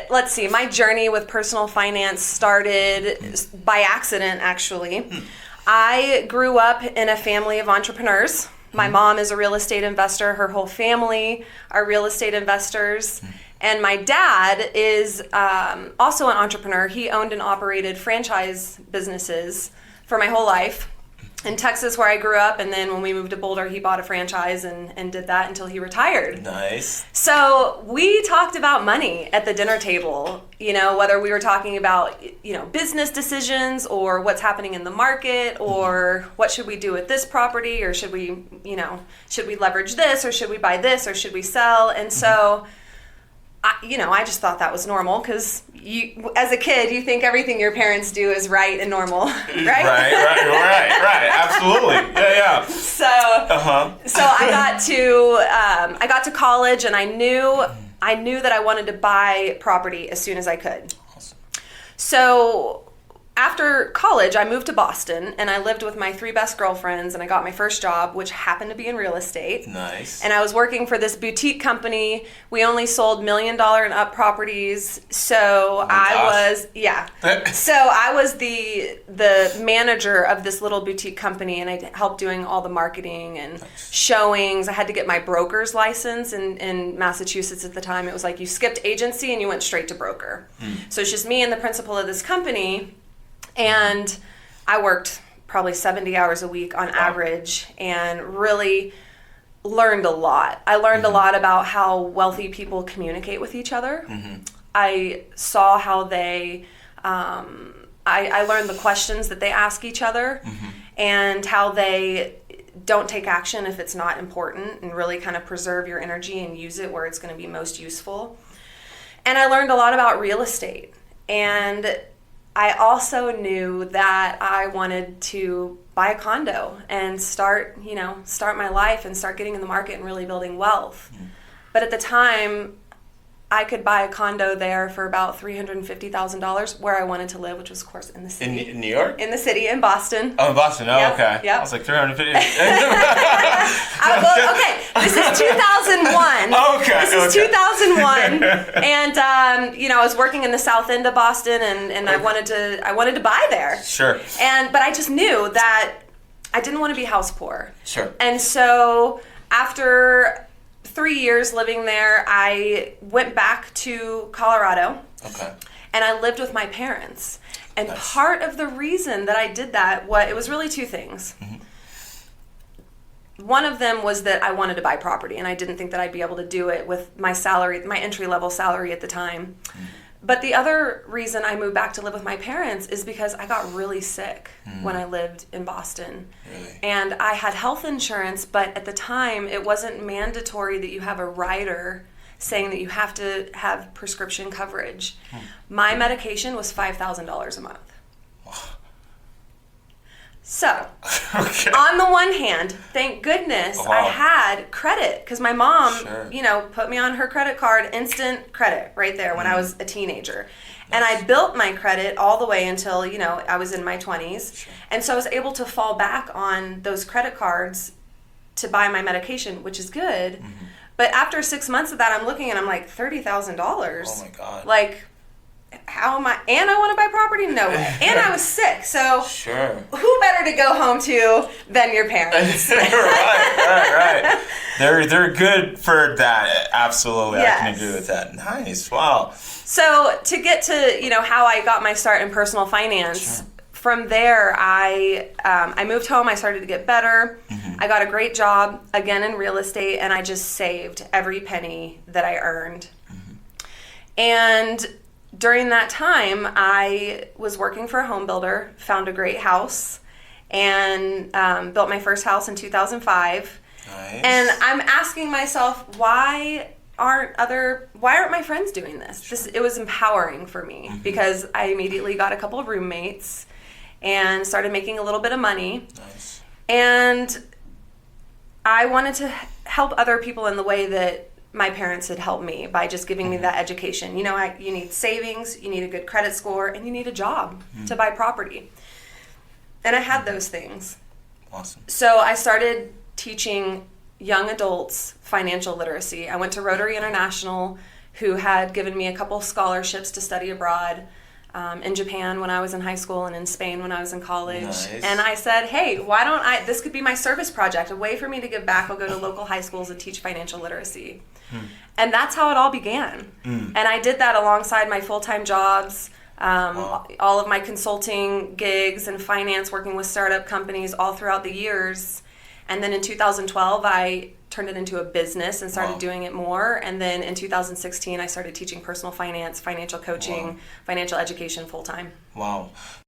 let's see, my journey with personal finance started by accident, actually. I grew up in a family of entrepreneurs. My mom is a real estate investor. Her whole family are real estate investors. And my dad is also an entrepreneur. He owned and operated franchise businesses for my whole life in Texas, where I grew up. And then when we moved to Boulder, he bought a franchise and did that until he retired. Nice. So we talked about money at the dinner table, whether we were talking about, business decisions or what's happening in the market or what should we do with this property, or should we leverage this, or should we buy this, or should we sell? And so I just thought that was normal, because as a kid, you think everything your parents do is right and normal, right? Right. Absolutely. Yeah. So I got to college, and I knew that I wanted to buy property as soon as I could. Awesome. So after college, I moved to Boston, and I lived with my 3 best girlfriends, and I got my first job, which happened to be in real estate. Nice. And I was working for this boutique company. We only sold $1 million and up properties. So I was the manager of this little boutique company, and I helped doing all the marketing and showings. I had to get my broker's license in Massachusetts at the time. It was like you skipped agency and you went straight to broker. So it's just me and the principal of this company. And I worked probably 70 hours a week on average, and really learned a lot. I learned a lot about how wealthy people communicate with each other. I saw how they, I learned the questions that they ask each other, and how they don't take action if it's not important, and really kind of preserve your energy and use it where it's going to be most useful. And I learned a lot about real estate. And I also knew that I wanted to buy a condo and start my life and start getting in the market and really building wealth. But at the time, I could buy a condo there for about $350,000 where I wanted to live, which was, of course, in the city. In New York? In the city, in Boston. Oh, in Boston. Oh, Yep, okay. yep. I was like, 350. This is 2001. This is 2001. And, I was working in the south end of Boston, and I wanted to buy there. Sure. But I just knew that I didn't want to be house poor. Sure. And so after 3 years living there, I went back to Colorado. Okay. And I lived with my parents. And Nice. part of the reason that I did that, it was really 2 things. One of them was that I wanted to buy property, and I didn't think that I'd be able to do it with my salary, my entry-level salary at the time. But the other reason I moved back to live with my parents is because I got really sick when I lived in Boston. Really? And I had health insurance, but at the time it wasn't mandatory that you have a rider saying that you have to have prescription coverage. My medication was $5,000 a month. So, on the one hand, thank goodness I had credit, because my mom, put me on her credit card, instant credit right there when I was a teenager. And I built my credit all the way until, I was in my 20s. And so I was able to fall back on those credit cards to buy my medication, which is good. But after 6 months of that, I'm looking and I'm like, $30,000. Oh my God. Like, how am I? And I want to buy property? No way. And I was sick. So who better to go home to than your parents? right. They're good for that. Absolutely. Yes. I can agree with that. Nice. Wow. So to get to, how I got my start in personal finance, from there, I moved home. I started to get better. I got a great job, again, in real estate, and I just saved every penny that I earned. And during that time, I was working for a home builder, found a great house, and built my first house in 2005. Nice. And I'm asking myself, why aren't my friends doing this? It was empowering for me because I immediately got a couple of roommates and started making a little bit of money. Nice. And I wanted to help other people in the way that my parents had helped me by just giving me that education. You need savings, you need a good credit score, and you need a job to buy property. And I had those things. Awesome. So I started teaching young adults financial literacy. I went to Rotary International, who had given me a couple scholarships to study abroad in Japan when I was in high school and in Spain when I was in college. Nice. And I said, hey, why don't this could be my service project, a way for me to give back. I'll go to local high schools and teach financial literacy. And that's how it all began. And I did that alongside my full-time jobs, all of my consulting gigs and finance, working with startup companies all throughout the years. And then in 2012, I turned it into a business and started doing it more. And then in 2016, I started teaching personal finance, financial coaching, financial education full-time. Wow.